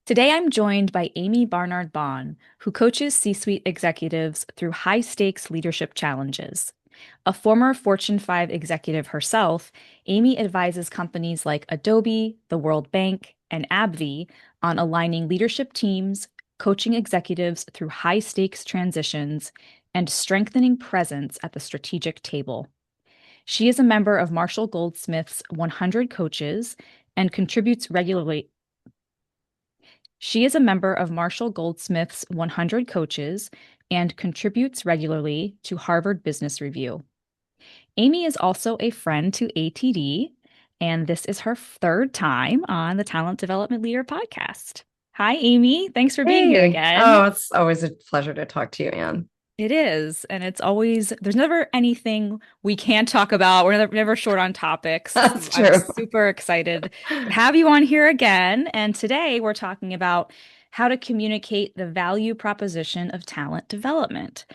Today, I'm joined by Amii Barnard-Bahn, who coaches C-suite executives through high-stakes leadership challenges. A former Fortune 5 executive herself, Amii advises companies like Adobe, the World Bank, and AbbVie on aligning leadership teams, coaching executives through high-stakes transitions, and strengthening presence at the strategic table. She is a member of Marshall Goldsmith's 100 Coaches and contributes regularly She is a member of Marshall Goldsmith's 100 Coaches and contributes regularly to Harvard Business Review. Amii is also a friend to ATD, and this is her third time on the Talent Development Leader podcast. Hi, Amii. Thanks for being here Hey, again. oh, it's always a pleasure to talk to you, Anne. It is, and it's always, there's never anything we can't talk about. We're never short on topics. So That's I'm true. super excited to have you on here again. And today we're talking about how to communicate the value proposition of talent development,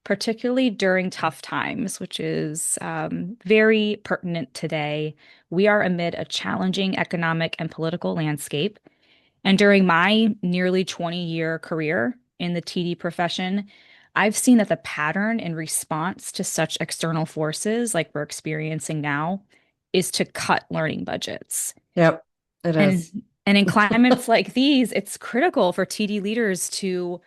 particularly during tough times, which is very pertinent today. We are amid a challenging economic and political landscape. And during my nearly 20-year career in the TD profession, I've seen that the pattern in response to such external forces like we're experiencing now is to cut learning budgets. Yep, it is. And in climates like these, it's critical for TD leaders to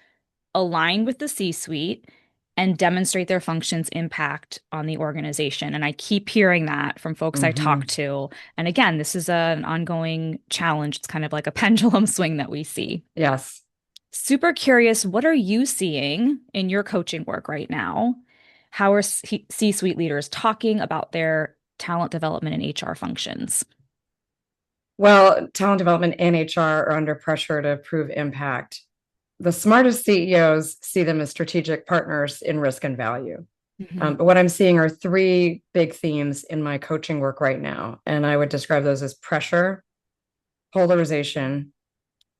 align with the C-suite and demonstrate their function's impact on the organization. And I keep hearing that from folks I talk Hmm. to. And again, this is an ongoing challenge. It's kind of like a pendulum swing that we see. Yes. Super curious, what are you seeing in your coaching work right now? How are C-suite leaders talking about their talent development and HR functions? Well, talent development and HR are under pressure to prove impact. The smartest CEOs see them as strategic partners in risk and value. Mhm. But what I'm seeing are three big themes in my coaching work right now. And I would describe those as pressure, polarization,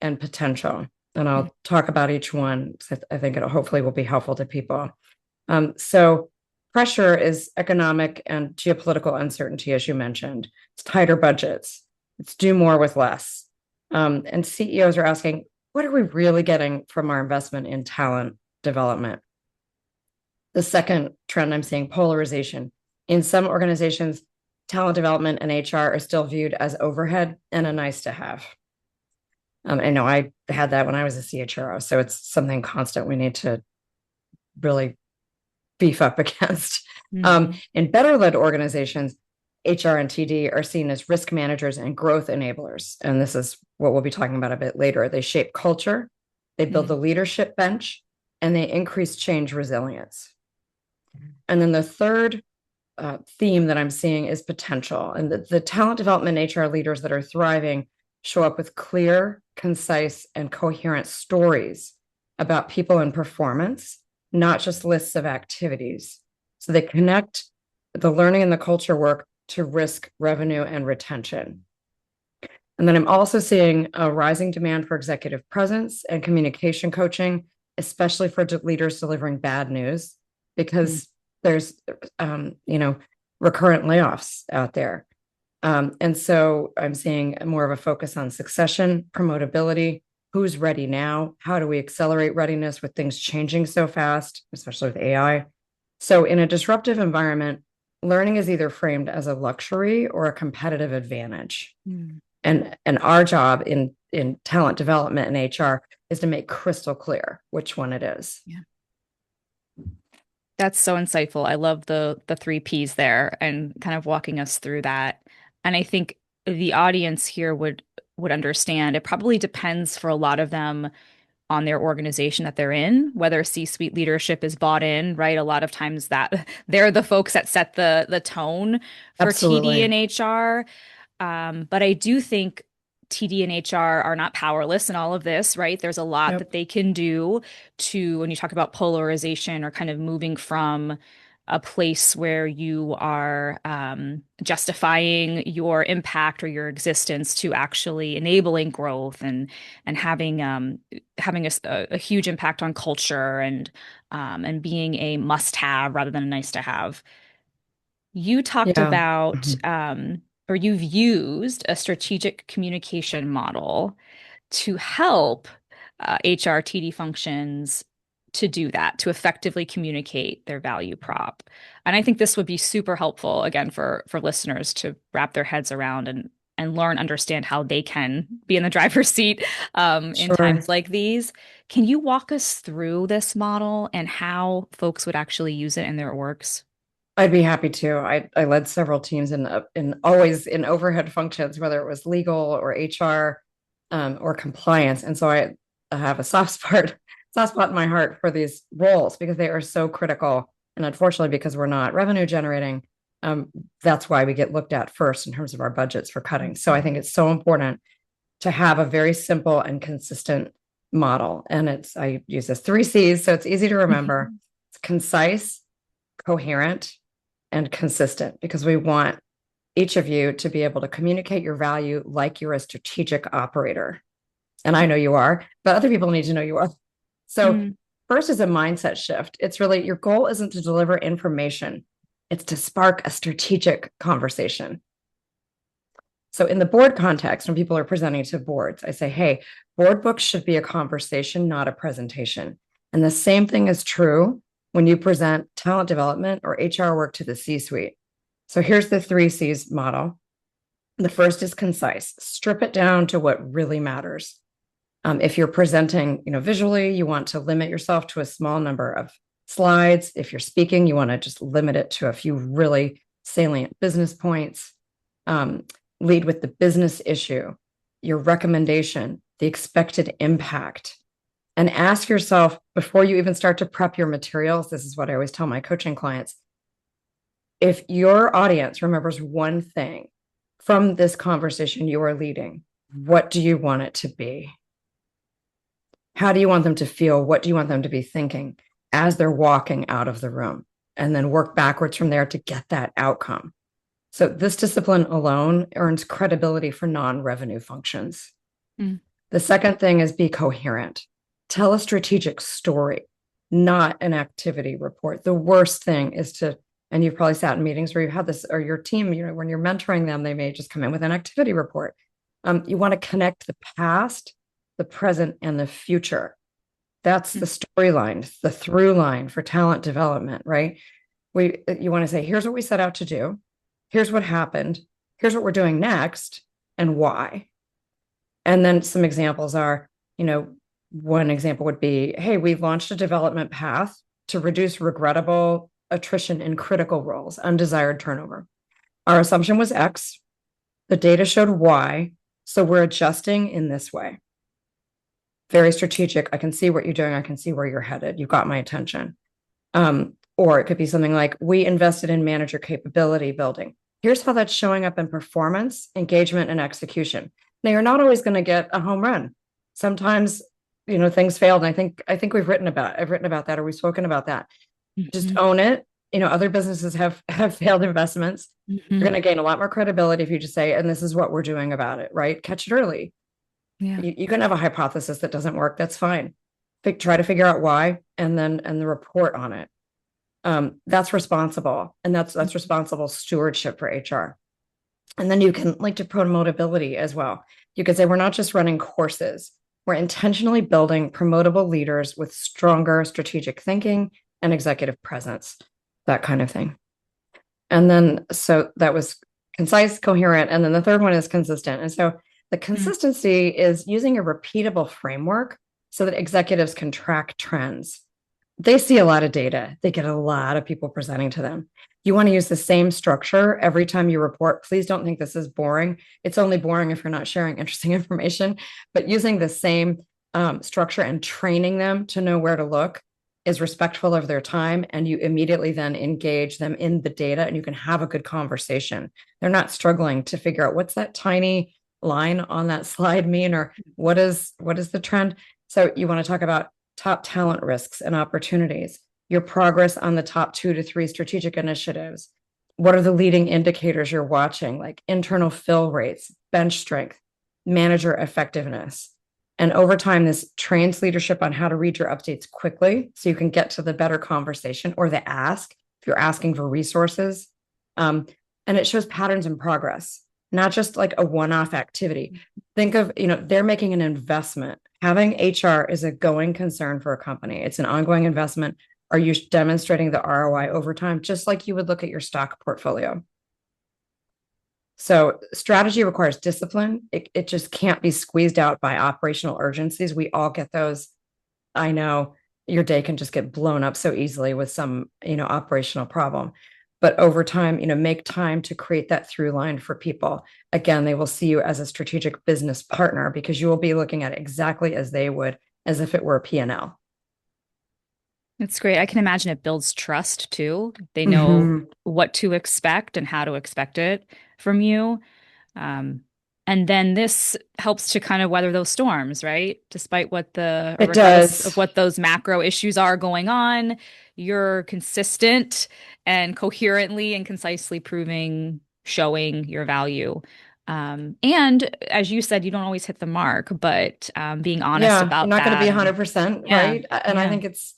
and potential. And I'll talk about each one. I think it hopefully will be helpful to people. So pressure is economic and geopolitical uncertainty, as you mentioned. It's tighter budgets. It's do more with less. And CEOs are asking, what are we really getting from our investment in talent development? The second trend I'm seeing, polarization. In some organizations, talent development and HR are still viewed as overhead and a nice to have. I know I had that when I was a CHRO, so it's something constant we need to really beef up against. Mhm. In better led organizations, HR and TD are seen as risk managers and growth enablers. And this is what we'll be talking about a bit later. They shape culture, they build the Mhm. leadership bench, and they increase change resilience. And then the third theme that I'm seeing is potential. And the talent development HR leaders that are thriving show up with clear, concise, and coherent stories about people and performance, not just lists of activities. So they connect the learning and the culture work to risk, revenue, and retention. And then I'm also seeing a rising demand for executive presence and communication coaching, especially for leaders delivering bad news, because there's, recurrent layoffs out there. And so I'm seeing more of a focus on succession, promotability, who's ready now? How do we accelerate readiness with things changing so fast, especially with AI? So in a disruptive environment, learning is either framed as a luxury or a competitive advantage. Mhm. And our job in talent development and HR is to make crystal clear which one it is. Yeah. That's so insightful. I love the three P's there and kind of walking us through that. And I think the audience here would understand. It probably depends for a lot of them on their organization that they're in, whether C-suite leadership is bought in, right? A lot of times that they're the folks that set the tone for TD Absolutely. and HR. But I do think TD and HR are not powerless in all of this, right? There's a lot that Yep. they can do to, when you talk about polarization or kind of moving from a place where you are justifying your impact or your existence to actually enabling growth and having a huge impact on culture and being a must-have rather than a nice-to-have. You talked Yeah. about, Mhm. or you've used a strategic communication model to help HR TD functions to do that, to effectively communicate their value prop. And I think this would be super helpful again for listeners to wrap their heads around and learn, understand how they can be in the driver's seat in Sure. times like these. Can you walk us through this model and how folks would actually use it in their orgs? I'd be happy to. I led several teams in always in overhead functions, whether it was legal or HR or compliance. And so I have a soft spot in my heart for these roles because they are so critical. And unfortunately, because we're not revenue generating, um, that's why we get looked at first in terms of our budgets for cutting. So I think it's so important to have a very simple and consistent model. And I use this 3 C's, so it's easy to remember. It's concise, coherent, and consistent because we want each of you to be able to communicate your value like you're a strategic operator. And I know you are, but other people need to know you are. So, Mm, first is a mindset shift. It's really your goal isn't to deliver information, it's to spark a strategic conversation. So, in the board context, when people are presenting to boards, I say, hey, board books should be a conversation, not a presentation. And the same thing is true when you present talent development or HR work to the C suite. So, here's the 3 C's model. The first is concise, strip it down to what really matters. If you're presenting, visually, you want to limit yourself to a small number of slides. If you're speaking, you want to just limit it to a few really salient business points. Lead with the business issue, your recommendation, the expected impact, and ask yourself before you even start to prep your materials. This is what I always tell my coaching clients. If your audience remembers one thing from this conversation you are leading, what do you want it to be? How do you want them to feel? What do you want them to be thinking as they're walking out of the room? And then work backwards from there to get that outcome. So this discipline alone earns credibility for non-revenue functions. mm, The second thing is be coherent. Tell a strategic story, not an activity report. The worst thing is and you've probably sat in meetings where you had this, or your team, when you're mentoring them, they may just come in with an activity report. You want to connect the past, the present, and the future. That's mm, the storyline, the through line for talent development, right? You want to say, here's what we set out to do. Here's what happened. Here's what we're doing next and why. And then some examples are, one example would be, hey, we launched a development path to reduce regrettable attrition in critical roles, undesired turnover. Our assumption was X. The data showed Y. So we're adjusting in this way. Very strategic. I can see what you're doing. I can see where you're headed. You've got my attention. Or it could be something like, we invested in manager capability building. Here's how that's showing up in performance, engagement, and execution. Now, you're not always going to get a home run. Sometimes, things failed. And I think I've written about that, or we've spoken about that. Just mhm, own it. Other businesses have failed investments. You're mhm. going to gain a lot more credibility if you just say, and this is what we're doing about it, right? Catch it early. Yeah. You can have a hypothesis that doesn't work. That's fine. Try to figure out why, and the report on it. That's responsible, and that's responsible stewardship for HR. And then you can to promotability as well. You could say we're not just running courses, we're intentionally building promotable leaders with stronger strategic thinking and executive presence, that kind of thing. And then so that was concise, coherent, and then the third one is consistent. And so the Mm, consistency is using a repeatable framework so that executives can track trends. They see a lot of data. They get a lot of people presenting to them. You want to use the same structure every time you report. Please don't think this is boring. It's only boring if you're not sharing interesting information, but using the same structure and training them to know where to look is respectful of their time. And you immediately then engage them in the data and you can have a good conversation. They're not struggling to figure out what's that tiny line on that slide mean, or what is the trend. So you want to talk about top talent risks and opportunities, your progress on the top 2 to 3 strategic initiatives. What are the leading indicators you're watching, like internal fill rates, bench strength, manager effectiveness? And over time, this trains leadership on how to read your updates quickly so you can get to the better conversation or the ask if you're asking for resources. And it shows patterns in progress, not just like a one-off activity. think of, they're making an investment. Having HR is a going concern for a company. It's an ongoing investment. Are you demonstrating the ROI over time, just like you would look at your stock portfolio? So strategy requires discipline. It just can't be squeezed out by operational urgencies. We all get those. I know your day can just get blown up so easily with some, operational problem. But over time, make time to create that through line for people. Again, they will see you as a strategic business partner because you will be looking at it exactly as they would, as if it were a P&L. It's great. I can imagine it builds trust too. They know Mm-hmm. what to expect and how to expect it from you. Um, and then this helps to kind of weather those storms, right? Despite what the, or It regardless of does. what those macro issues are going on, you're consistent and coherently and concisely showing your value. And as you said, you don't always hit the mark, but being honest Yeah, you're about not going to be that. And 100%, yeah, right? And I yeah, think it's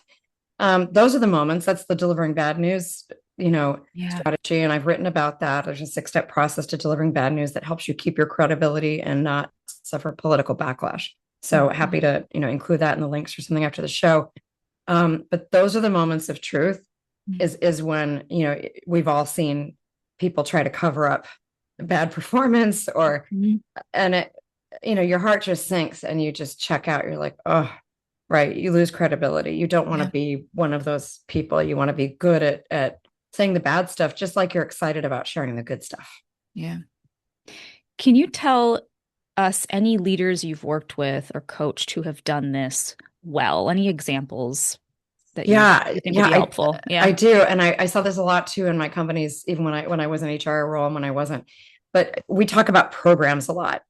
those are the moments. That's the delivering bad news, yeah. strategy. And I've written about that. There's a 6-step process to delivering bad news that helps you keep your credibility and not suffer political backlash. So Mhm. happy to, include that in the links or something after the show. But those are the moments of truth is when, we've all seen people try to cover up bad performance or, Mhm. and it, your heart just sinks and you just check out. You're like, oh, right. You lose credibility. You don't want to Yeah, be one of those people. You want to be good at saying the bad stuff, just like you're excited about sharing the good stuff. yeah. Can you tell us any leaders you've worked with or coached who have done this well? Any examples that Yeah, you think would yeah, be helpful? I Yeah. do, and I saw this a lot too in my companies, even when I was in HR role and when I wasn't. But we talk about programs a lot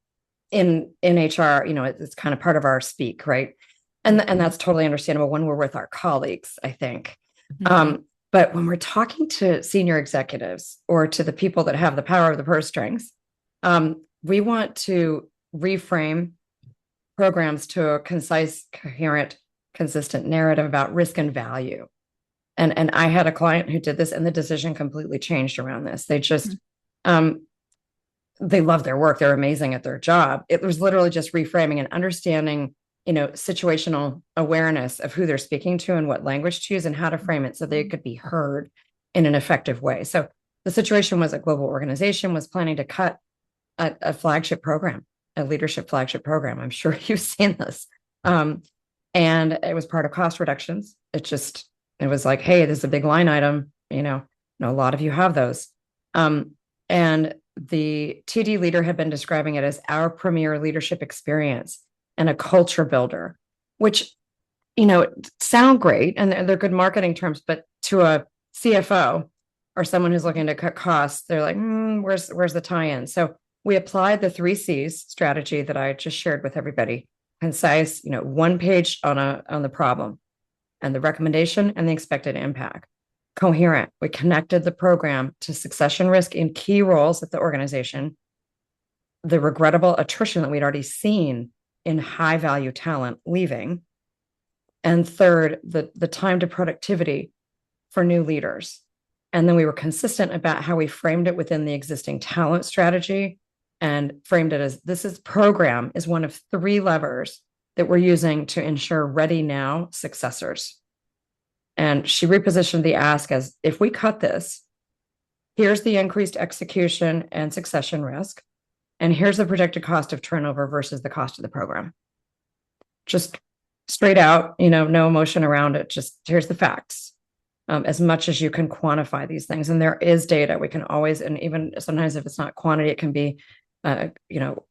in HR. It's kind of part of our speak, right? And Mhm. that's totally understandable when we're with our colleagues, I think. Mhm. But when we're talking to senior executives or to the people that have the power of the purse strings, we want to reframe programs to a concise, coherent, consistent narrative about risk and value. And I had a client who did this, and the decision completely changed around this. Um, they love their work. They're amazing at their job. It was literally just reframing and understanding, situational awareness of who they're speaking to and what language to use and how to frame it so they could be heard in an effective way. So the situation was a global organization was planning to cut a flagship program, a leadership flagship program. I'm sure you've seen this. Um, and it was part of cost reductions. It was like, hey, this is a big line item. A lot of you have those. And the TD leader had been describing it as our premier leadership experience and a culture builder, which, sound great and they're good marketing terms, but to a CFO or someone who's looking to cut costs, they're like, where's the tie-in? So we applied the 3 C's strategy that I just shared with everybody. Concise, one page on the problem and the recommendation and the expected impact. Coherent, we connected the program to succession risk in key roles at the organization, the regrettable attrition that we'd already seen in high value talent leaving, and third, the time to productivity for new leaders. And then we were consistent about how we framed it within the existing talent strategy and framed it as this is program is one of 3 levers that we're using to ensure ready now successors. And she repositioned the ask as if we cut this, here's the increased execution and succession risk, and here's the projected cost of turnover versus the cost of the program. Just straight out, no emotion around it. Just here's the facts. As much as you can quantify these things. And there is data we can always, and even sometimes if it's not quantity, it can be, uh, you know,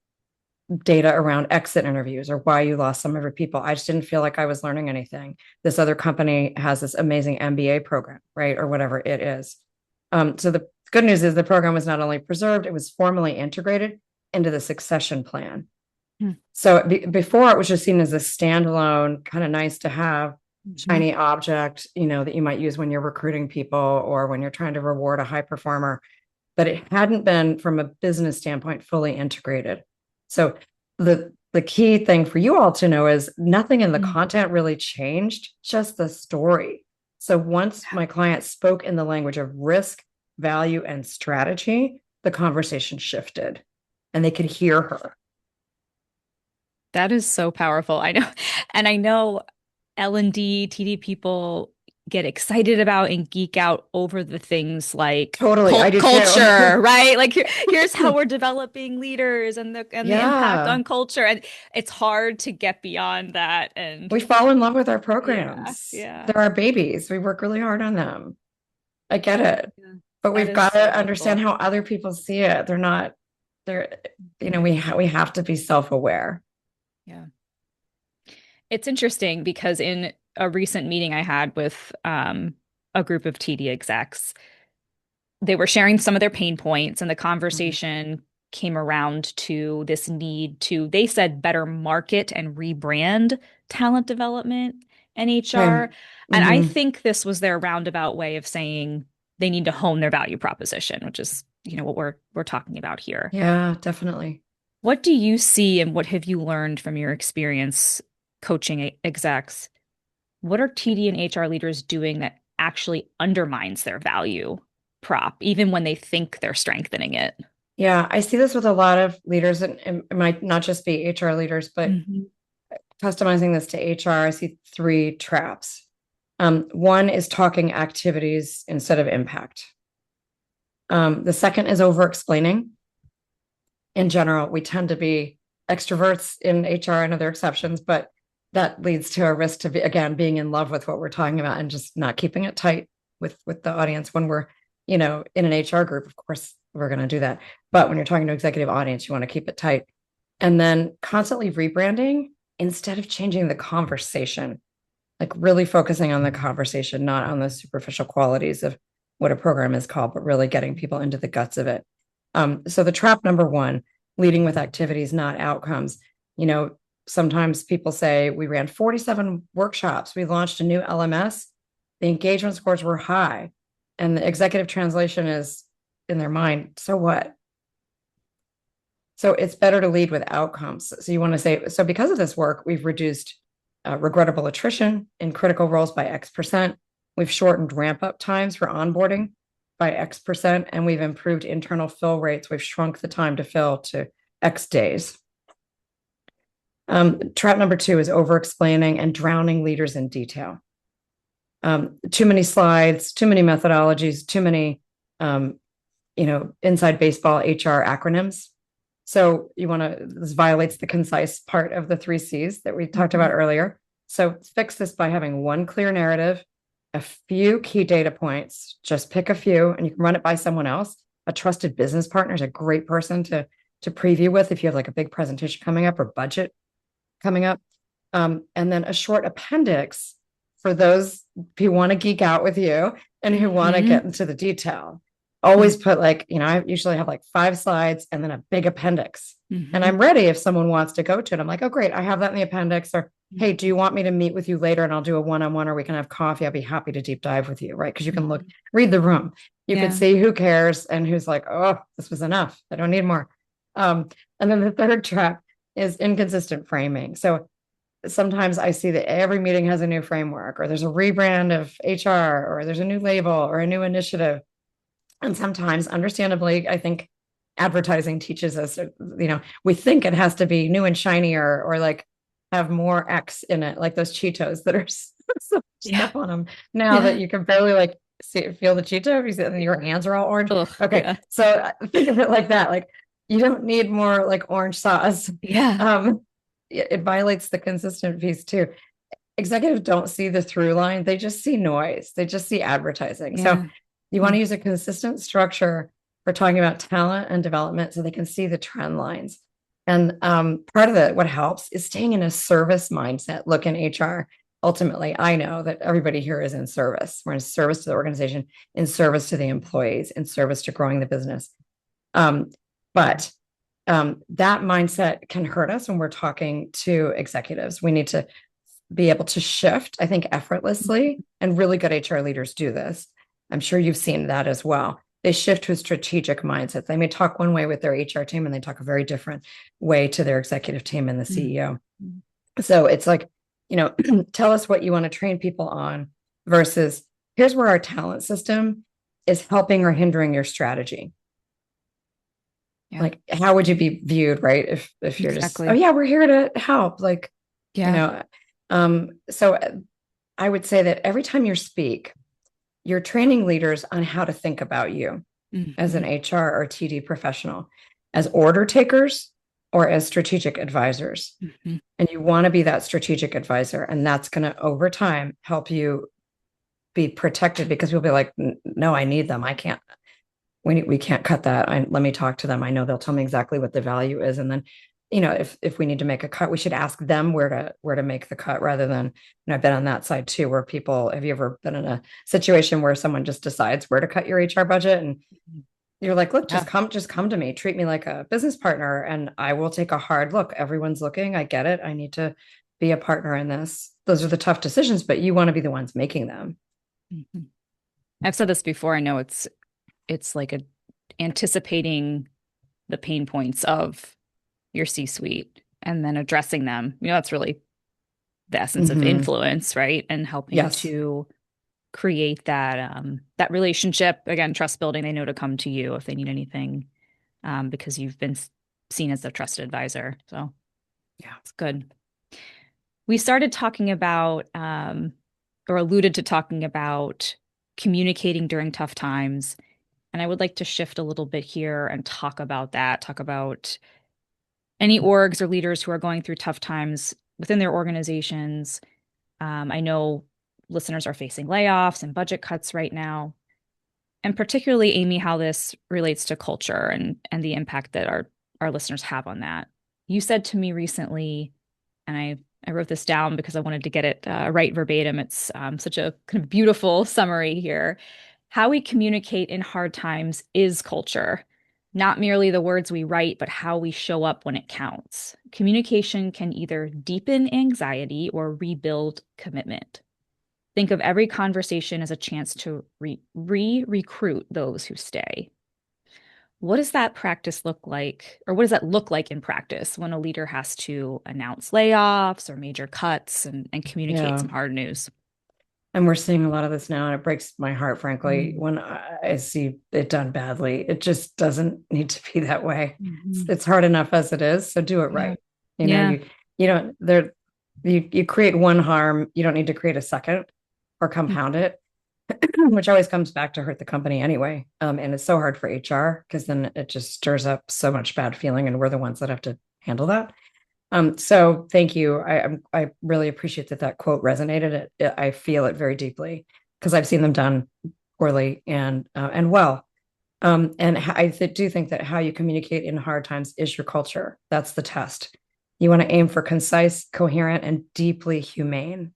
data around exit interviews or why you lost some of your people. I just didn't feel like I was learning anything. This other company has this amazing MBA program, right? Or whatever it is. So the good news is the program was not only preserved, it was formally integrated into the succession plan. Mhm. So before it was just seen as a standalone, kind of nice to have Mhm. shiny object, that you might use when you're recruiting people or when you're trying to reward a high performer, but it hadn't been from a business standpoint fully integrated. So the key thing for you all to know is nothing in the Mhm. content really changed, just the story. So once my client spoke in the language of risk, value, and strategy, the conversation shifted and they could hear her. That is so powerful. I know. And I know L&D, TD people get excited about and geek out over the things like Totally. I do too. culture, right? Like here's how we're developing leaders and the impact Yeah. on culture. And it's hard to get beyond that. And We fall in love with our yeah, programs. yeah. They're our babies. We work really hard on them. I get it. Yeah. But That we've is got so to understand helpful. how other people see it. They're not, they're, Mhm. we have to be self-aware. Yeah. It's interesting because in a recent meeting I had with a group of TD execs, they were sharing some of their pain points, and the Mhm. conversation came around to this need to, they said, better market and rebrand talent development and HR. Okay. And I Hmm. think this was their roundabout way of saying they need to hone their value proposition, which is, what we're talking about here. Yeah, definitely. What do you see and what have you learned from your experience coaching execs? What are TD and HR leaders doing that actually undermines their value prop, even when they think they're strengthening it? Yeah, I see this with a lot of leaders, and it might not just be HR leaders, but Hmm. customizing this to HR, I see three traps. One is talking activities instead of impact. The second is over explaining. In general, we tend to be extroverts in HR. I know there are exceptions, but that leads to a risk to be, again, being in love with what we're talking about and just not keeping it tight with the audience. When we're, in an HR group, of course, we're going to do that. But when you're talking to executive audience, you want to keep it tight. And then constantly rebranding instead of changing the conversation, like really focusing on the conversation, not on the superficial qualities of what a program is called, but really getting people into the guts of it. So the trap number one, leading with activities, not outcomes. You know, sometimes people say we ran 47 workshops, we launched a new LMS, the engagement scores were high, and the executive translation is in their mind. So what? So it's better to lead with outcomes. So you want to say, so because of this work, we've reduced regrettable attrition in critical roles by X%. We've shortened ramp up times for onboarding by X%, and we've improved internal fill rates. We've shrunk the time to fill to X days. Trap number two is over explaining and drowning leaders in detail. Too many slides, too many methodologies, too many, inside baseball HR acronyms. So you want to, this violates the concise part of the three C's that we talked about Hmm. earlier. So fix this by having one clear narrative, a few key data points, just pick a few, and you can run it by someone else. A trusted business partner is a great person to preview with if you have like a big presentation coming up or budget coming up. And then a short appendix for those who want to geek out with you and who want to get Hmm. into the detail. Always put like, I usually have like 5 slides and then a big appendix. And Hmm. I'm ready if someone wants to go to it. I'm like, oh, great. I have that in the appendix. Or, hey, do you want me to meet with you later and I'll do a one-on-one or we can have coffee? I'll be happy to deep dive with you, right? Because you can read the room. You could Yeah. see who cares and who's like, oh, this was enough. I don't need more. And then the third trap is inconsistent framing. So sometimes I see that every meeting has a new framework, or there's a rebrand of HR, or there's a new label or a new initiative. And sometimes, understandably, I think advertising teaches us, we think it has to be new and shiny or like have more X in it, like those Cheetos that are so much Yeah. stuff on them now that Yeah. you can barely like feel the Cheeto and your hands are all orange. Ugh. Okay. Yeah. So think of it like that. Like you don't need more like orange sauce. Yeah. Um, it violates the consistent piece too. Executives don't see the through line, they just see noise, they just see advertising. So Yeah. you want Hmm. to use a consistent structure for talking about talent and development so they can see the trend lines. And part of what helps is staying in a service mindset. Look, in HR, ultimately, I know that everybody here is in service. We're in service to the organization, in service to the employees, in service to growing the business. But that mindset can hurt us when we're talking to executives. We need to be able to shift, I think, effortlessly. And really good HR leaders do this. I'm sure you've seen that as well. They shift to a strategic mindset. They may talk one way with their HR team and they talk a very different way to their executive team and the CEO. So it's like, tell us what you want to train people on versus here's where our talent system is helping or hindering your strategy. Yeah, Like, how would you be viewed, right? If you're just, oh exactly. yeah, we're here to help. Like, you Yeah. know, so I would say that every time you speak, you're training leaders on how to think about you as an Hmm. HR or TD professional, as order takers or as strategic advisors. Hmm. And you want to be that strategic advisor. And that's going to, over time, help you be protected because people be like, no, I need them. I can't, we can't cut that. Let me talk to them. I know they'll tell me exactly what the value is. And then, if we need to make a cut, we should ask them where to make the cut rather than, I've been on that side too, where people, have you ever been in a situation where someone just decides where to cut your HR budget? And you're like, look, Yeah. just come to me, treat me like a business partner, and I will take a hard look. Everyone's looking. I get it. I need to be a partner in this. Those are the tough decisions, but you want to be the ones making them. Hmm. I've said this before. I know it's like anticipating the pain points of your C-suite and then addressing them. That's really the essence of Mm-hmm. influence, right? And helping Yes. to create that relationship, again, trust building. They know to come to you if they need anything, because you've been seen as a trusted advisor. So Yeah. it's good. We started talking about, or alluded to talking about communicating during tough times. And I would like to shift a little bit here and talk about that, talk about any orgs or leaders who are going through tough times within their organizations. I know listeners are facing layoffs and budget cuts right now, and particularly, Amii, how this relates to culture and the impact that our listeners have on that. You said to me recently, and I wrote this down because I wanted to get it right verbatim. It's such a kind of beautiful summary here. How we communicate in hard times is culture, not merely the words we write, but how we show up when it counts. Communication can either deepen anxiety or rebuild commitment. Think of every conversation as a chance to recruit those who stay. What does that practice look like, or what does that look like in practice when a leader has to announce layoffs or major cuts and communicate Yeah. some hard news? And we're seeing a lot of this now, and it breaks my heart, frankly, Mm. when I see it done badly. It just doesn't need to be that way. It's, Mhm. it's hard enough as it is, so do it Yeah. right. You know, Yeah. you don't there you create one harm, you don't need to create a second or compound it, which always comes back to hurt the company anyway. And it's so hard for HR because then it just stirs up so much bad feeling, and we're the ones that have to handle that. So thank you. I really appreciate that quote resonated. I feel it very deeply because I've seen them done poorly and well. And do think that how you communicate in hard times is your culture. That's the test. You want to aim for concise, coherent, and deeply humane.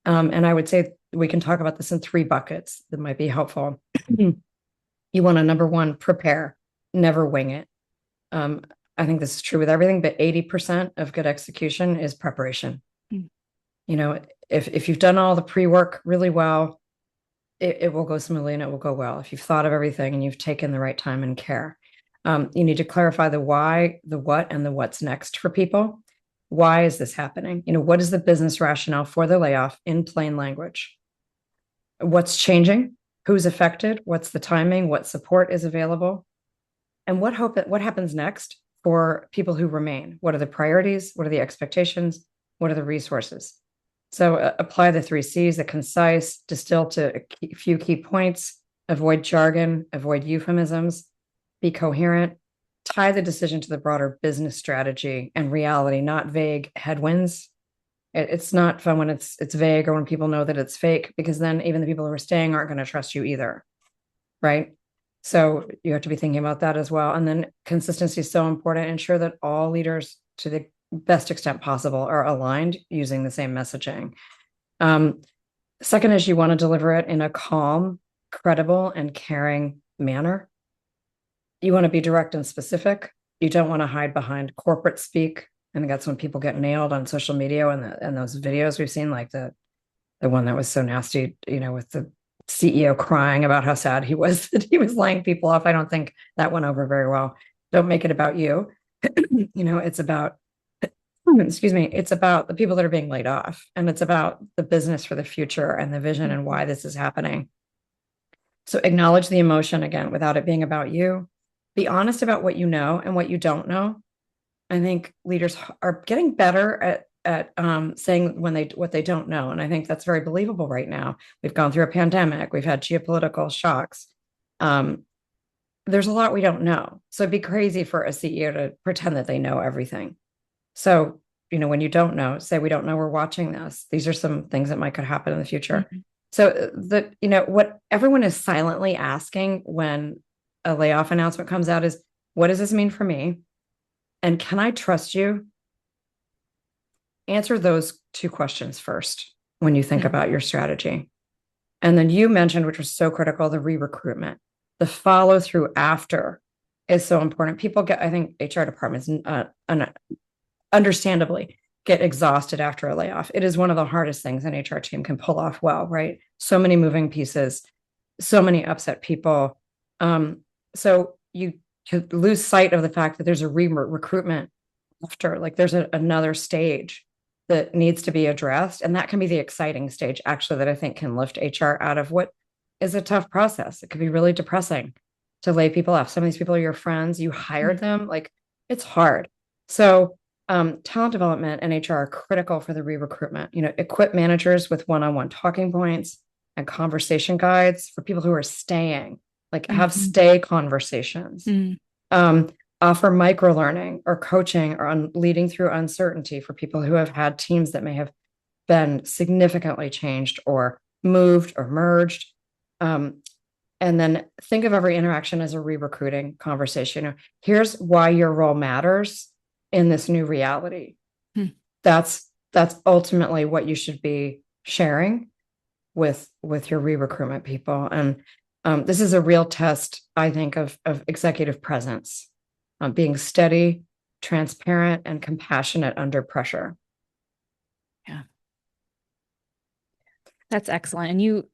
And I would say we can talk about this in three buckets that might be helpful. You want to, number one, prepare, never wing it. Um, I think this is true with everything, but 80% of good execution is preparation. Mm. You know, if you've done all the pre-work really well, it will go smoothly and it will go well. If you've thought of everything and you've taken the right time and care. You need to clarify the why, the what, and the what's next for people. Why is this happening? What is the business rationale for the layoff in plain language? What's changing? Who's affected? What's the timing? What support is available? And what happens next for people who remain? What are the priorities? What are the expectations? What are the resources? So apply the three C's: the concise, distill to a few key points, avoid jargon, avoid euphemisms, be coherent, tie the decision to the broader business strategy and reality, not vague headwinds. It's not fun when it's vague or when people know that it's fake, because then even the people who are staying aren't going to trust you either, right? So you have to be thinking about that as well. And then consistency is so important. Ensure that all leaders, to the best extent possible, are aligned using the same messaging. Um, Second is you want to deliver it in a calm, credible, and caring manner. You want to be direct and specific. You don't want to hide behind corporate speak. I think that's when people get nailed on social media and those videos we've seen, like the one that was so nasty, with the CEO crying about how sad he was that he was laying people off. I don't think that went over very well. Don't make it about you. It's about, excuse me, it's about the people that are being laid off, and it's about the business for the future and the vision and why this is happening. So acknowledge the emotion again without it being about you. Be honest about what you know and what you don't know. I think leaders are getting better at saying when they what they don't know, and I think that's very believable right now. We've gone through a pandemic, we've had geopolitical shocks. Um, there's a lot we don't know, so it'd be crazy for a CEO to pretend that they know everything. So, when you don't know, say we don't know, we're watching this. These are some things that might could happen in the future. Mhm. So what everyone is silently asking when a layoff announcement comes out is, what does this mean for me? And can I trust you? Answer those two questions first when you think Mhm. about your strategy. And then you mentioned, which was so critical, the re-recruitment. The follow through after is so important. People get, I think HR departments understandably get exhausted after a layoff. It is one of the hardest things an HR team can pull off well, right? So many moving pieces, so many upset people. So you could lose sight of the fact that there's a recruitment after, like there's another stage that needs to be addressed. And that can be the exciting stage, actually, that I think can lift HR out of what is a tough process. It could be really depressing to lay people off. Some of these people are your friends, you hired Mhm. them, like it's hard. So talent development and HR are critical for the re-recruitment. Equip managers with one-on-one talking points and conversation guides for people who are staying, like have Mhm. stay conversations. Mhm. Um, Offer micro learning or coaching or leading through uncertainty for people who have had teams that may have been significantly changed or moved or merged. Um, and then think of every interaction as a re-recruiting conversation. Here's why your role matters in this new reality. Mhm. That's ultimately what you should be sharing with your re-recruitment people. And this is a real test, I think, of executive presence, being steady, transparent, and compassionate under pressure. Yeah, that's excellent. And you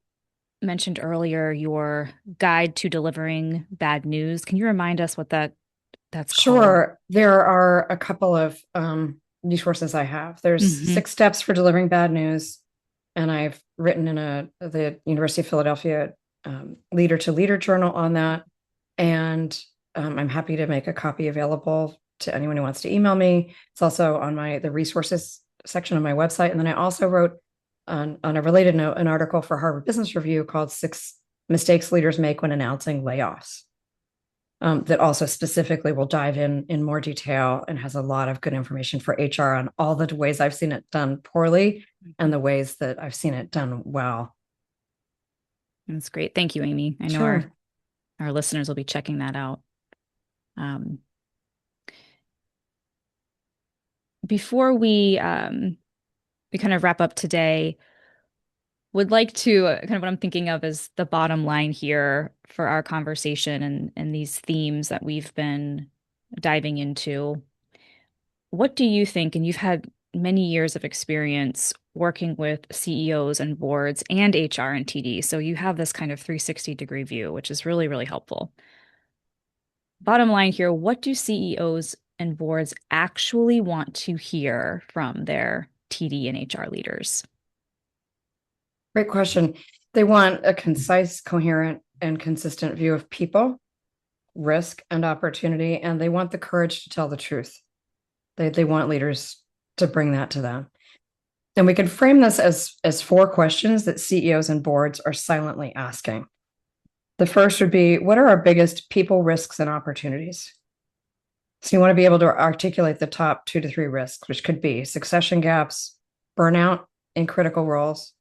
mentioned earlier your guide to delivering bad news. Can you remind us what that's called? Sure, there are a couple of resources I have. There's Hmm. 6 steps for delivering bad news, and I've written in the University of Philadelphia Leader to Leader journal on that. And I'm happy to make a copy available to anyone who wants to email me. It's also on the resources section of my website. And then I also wrote on a related note an article for Harvard Business Review called 6 Mistakes Leaders Make When Announcing Layoffs. That also specifically will dive in more detail and has a lot of good information for HR on all the ways I've seen it done poorly and the ways that I've seen it done well. That's great. Thank you, Amy. I know Sure. our listeners will be checking that out. Um, before we kind of wrap up today, would like to kind of what I'm thinking of as the bottom line here for our conversation and these themes that we've been diving into. What do you think? And you've had many years of experience working with CEOs and boards and HR and TD. So you have this kind of 360-degree view, which is really, really helpful. Bottom line here, what do CEOs and boards actually want to hear from their TD and HR leaders? Great question. They want a concise, coherent, and consistent view of people, risk, and opportunity, and they want the courage to tell the truth. They want leaders to bring that to them. And we can frame this as 4 questions that CEOs and boards are silently asking. The first would be, what are our biggest people risks and opportunities? So you want to be able to articulate the top 2 to 3 risks, which could be succession gaps, burnout in critical roles,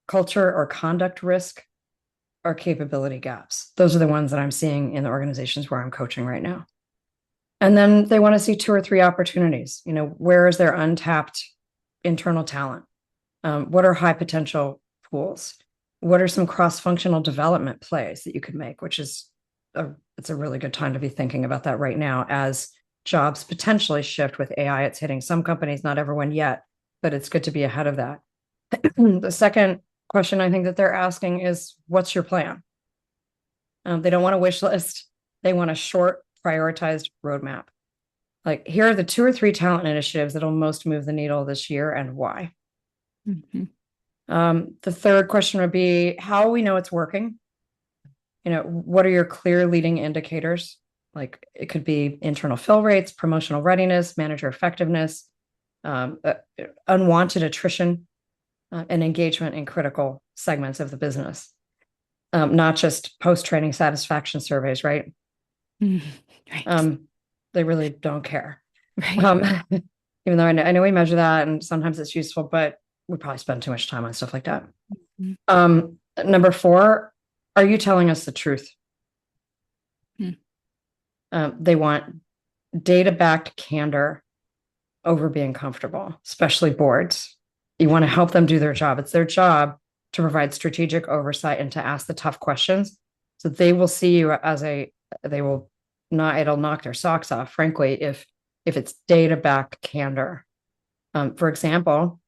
culture or conduct risk, or capability gaps. Those are the ones that I'm seeing in the organizations where I'm coaching right now. And then they want to see 2 or 3 opportunities. Where is their untapped internal talent? What are high potential pools? What are some cross-functional development plays that you could make, which is it's a really good time to be thinking about that right now as jobs potentially shift with AI. It's hitting some companies, not everyone yet, but it's good to be ahead of that. The second question I think that they're asking is, what's your plan? They don't want a wish list. They want a short, prioritized roadmap. Like, here are the 2 or 3 talent initiatives that'll most move the needle this year and why. Mhm. The third question would be, how we know it's working. What are your clear leading indicators? Like it could be internal fill rates, promotional readiness, manager effectiveness, unwanted attrition, and engagement in critical segments of the business. Not just post-training satisfaction surveys, right? Right. They really don't care. Right. Um, even though I know we measure that and sometimes it's useful, but we probably spend too much time on stuff like that. Mhm. Number 4, are you telling us the truth? Mhm. They want data-backed candor over being comfortable, especially boards. You want to help them do their job. It's their job to provide strategic oversight and to ask the tough questions. So they will see you as they will not, it'll knock their socks off, frankly, if it's data-backed candor. For example,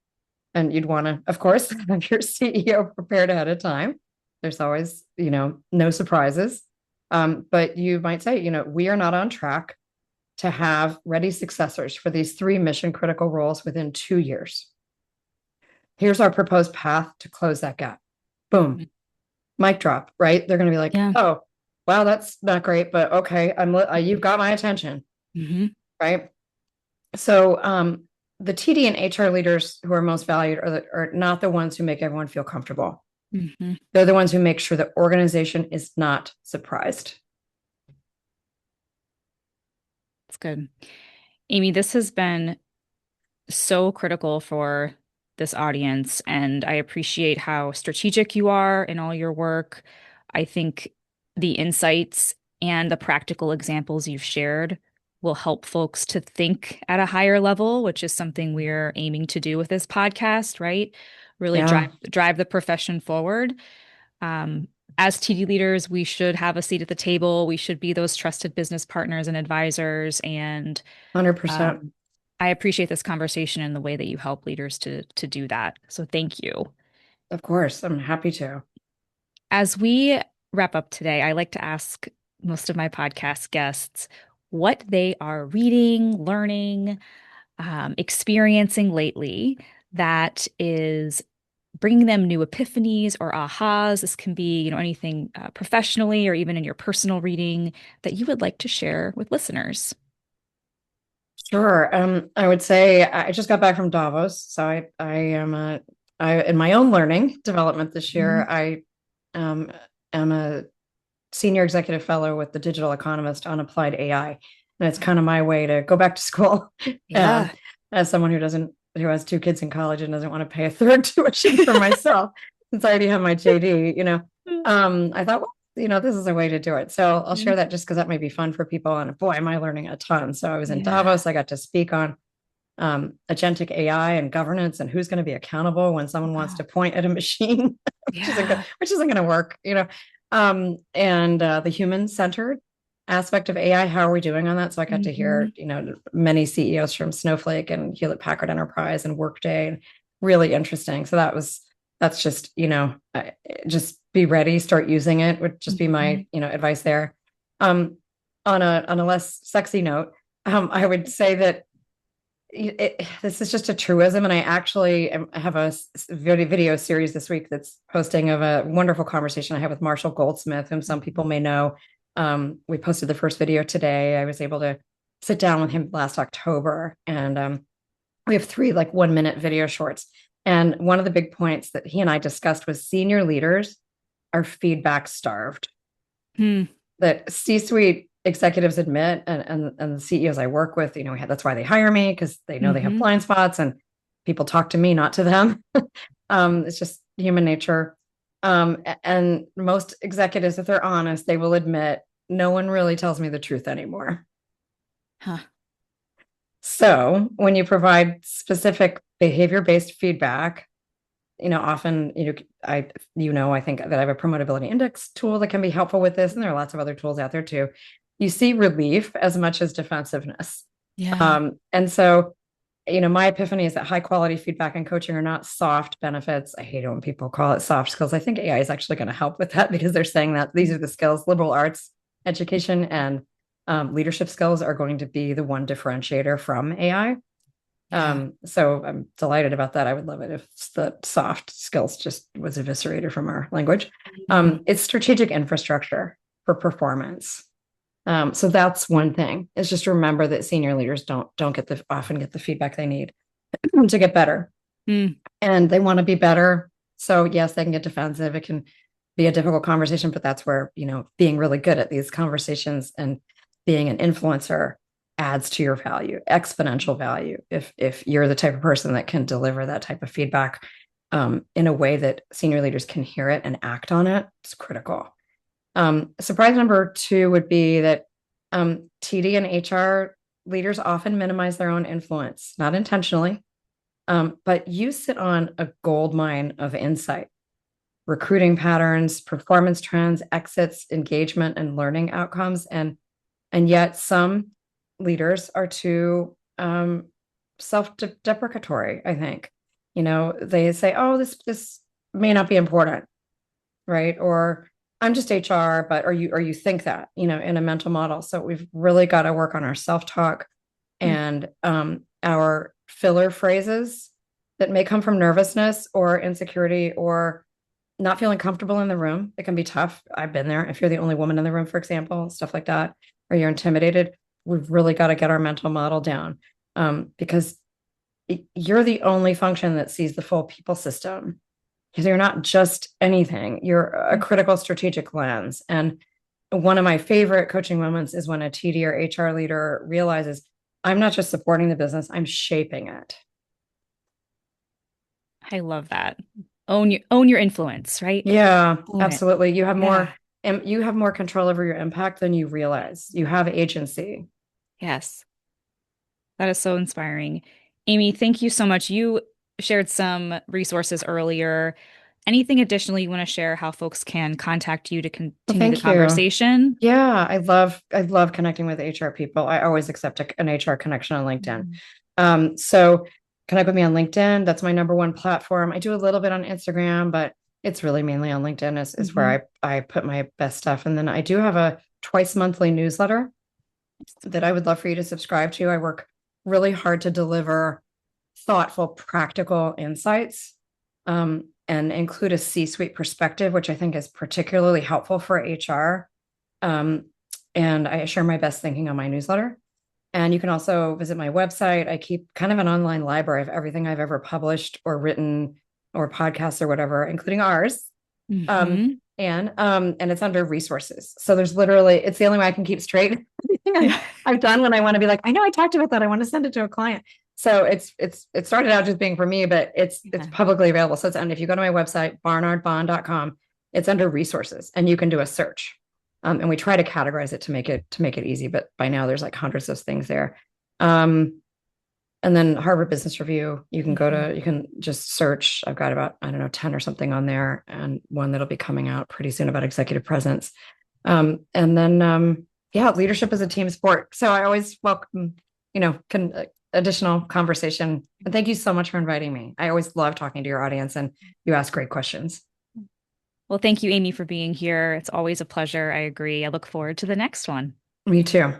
and you'd want to, of course, have your CEO prepared ahead of time. There's always, no surprises. But you might say, we are not on track to have ready successors for these 3 mission critical roles within 2 years. Here's our proposed path to close that gap. Boom. Mic drop, right? They're going to be like, Yeah. oh, wow, that's not great, but okay, you've got my attention, Mm-hmm. right? So the TD and HR leaders who are most valued are not the ones who make everyone feel comfortable. Mm-hmm. They're the ones who make sure the organization is not surprised. That's good. Amy, this has been so critical for this audience, and I appreciate how strategic you are in all your work. I think the insights and the practical examples you've shared will help folks to think at a higher level, which is something we're aiming to do with this podcast, right? Really Yeah, drive the profession forward. Um, as TD leaders, we should have a seat at the table. We should be those trusted business partners and advisors. And 100%. um, I appreciate this conversation and the way that you help leaders to do that. So thank you. Of course, I'm happy to. As we wrap up today, I like to ask most of my podcast guests what they are reading, learning, experiencing lately that is bringing them new epiphanies or ahas. This can be, anything professionally or even in your personal reading that you would like to share with listeners. Sure. I would say I just got back from Davos, so I am in my own learning development this year. Mhm. I am a senior executive fellow with the Digital Economist on applied AI, and it's kind of my way to go back to school. Yeah. As someone who has 2 kids in college and doesn't want to pay a third tuition for myself, since I already have my JD. I thought, well, this is a way to do it. So I'll share that just because that may be fun for people. And boy, am I learning a ton. So I was in Yeah. Davos. I got to speak on agentic AI and governance and who's going to be accountable when someone wants to Wow. point at a machine, Yeah. which isn't going to work, and the human centered aspect of AI. How are we doing on that? So I got to Hmm. hear, many CEOs from Snowflake and Hewlett Packard Enterprise and Workday, and really interesting. So that's just, just be ready, start using it would just be Hmm. my, advice there. Um, on a less sexy note, I would say that this is just a truism, and I actually have a video series this week that's posting of a wonderful conversation I had with Marshall Goldsmith, whom some people may know. We posted the first video today. I was able to sit down with him last October, and we have 3 like 1-minute video shorts. And one of the big points that he and I discussed was senior leaders are feedback starved. Hmm. That C-suite executives admit, and the CEOs I work with, that's why they hire me, because they know they have Hmm. blind spots and people talk to me, not to them. It's just human nature. And most executives, if they're honest, they will admit no one really tells me the truth anymore. Huh. So when you provide specific behavior-based feedback, often, I think that I have a promotability index tool that can be helpful with this. And there are lots of other tools out there too. You see relief as much as defensiveness. Yeah. And so, my epiphany is that high quality feedback and coaching are not soft benefits. I hate it when people call it soft skills. I think AI is actually going to help with that, because they're saying that these are the skills, liberal arts education and leadership skills are going to be the one differentiator from AI. Yeah. So I'm delighted about that. I would love it if the soft skills just was eviscerated from our language. Mhm. It's strategic infrastructure for performance. So that's one thing, is just remember that senior leaders don't get the often get the feedback they need to get better. Mm. And they want to be better. So yes, they can get defensive. It can be a difficult conversation, but that's where, being really good at these conversations and being an influencer adds to your value, exponential value. If you're the type of person that can deliver that type of feedback in a way that senior leaders can hear it and act on it, it's critical. Surprise number two would be that TD and HR leaders often minimize their own influence, not intentionally, but you sit on a gold mine of insight, recruiting patterns, performance trends, exits, engagement, and learning outcomes. And yet some leaders are too self-deprecatory, I think. They say, oh, this may not be important, right? Or I'm just HR, but or you think that, in a mental model. So we've really got to work on our self-talk Mm. and our filler phrases that may come from nervousness or insecurity or not feeling comfortable in the room. It can be tough. I've been there. If you're the only woman in the room, for example, stuff like that, or you're intimidated, we've really got to get our mental model down, because you're the only function that sees the full people system. Because you're not just anything, you're a critical strategic lens. And one of my favorite coaching moments is when a TD or HR leader realizes, I'm not just supporting the business, I'm shaping it. I love that. Own your influence, right? Yeah, Own it. absolutely. Yeah. You have more control over your impact than you realize. You have agency. Yes. That is so inspiring. Amy, thank you so much. You shared some resources earlier. Anything additionally you want to share how folks can contact you to Well, continue the thank you. conversation? Yeah, I love connecting with HR people. I always accept an HR connection on LinkedIn. Mhm. So connect with me on LinkedIn. That's my number one platform. I do a little bit on Instagram, but it's really mainly on LinkedIn is Mhm. where I put my best stuff. And then I do have a twice monthly newsletter that I would love for you to subscribe to. I work really hard to deliver thoughtful, practical insights, and include a C-suite perspective, which I think is particularly helpful for HR. Um, and I share my best thinking on my newsletter. And you can also visit my website. I keep kind of an online library of everything I've ever published or written or podcasts or whatever, including ours. Mhm. And it's under resources. So there's literally, it's the only way I can keep straight everything Yeah. I've done when I want to be like, I know I talked about that. I want to send it to a client. So it started out just being for me, but it's Yeah. publicly available. So and if you go to my website, barnardbahn.com, it's under resources and you can do a search. And we try to categorize it to make it easy, but by now there's like hundreds of things there. And then Harvard Business Review, Mhm. you can just search. I've got about, I don't know, 10 or something on there, and one that'll be coming out pretty soon about executive presence. And then, yeah, leadership is a team sport. So I always welcome, additional conversation. And thank you so much for inviting me. I always love talking to your audience, and you ask great questions. Well, thank you, Amy, for being here. It's always a pleasure. I agree. I look forward to the next one. Me too.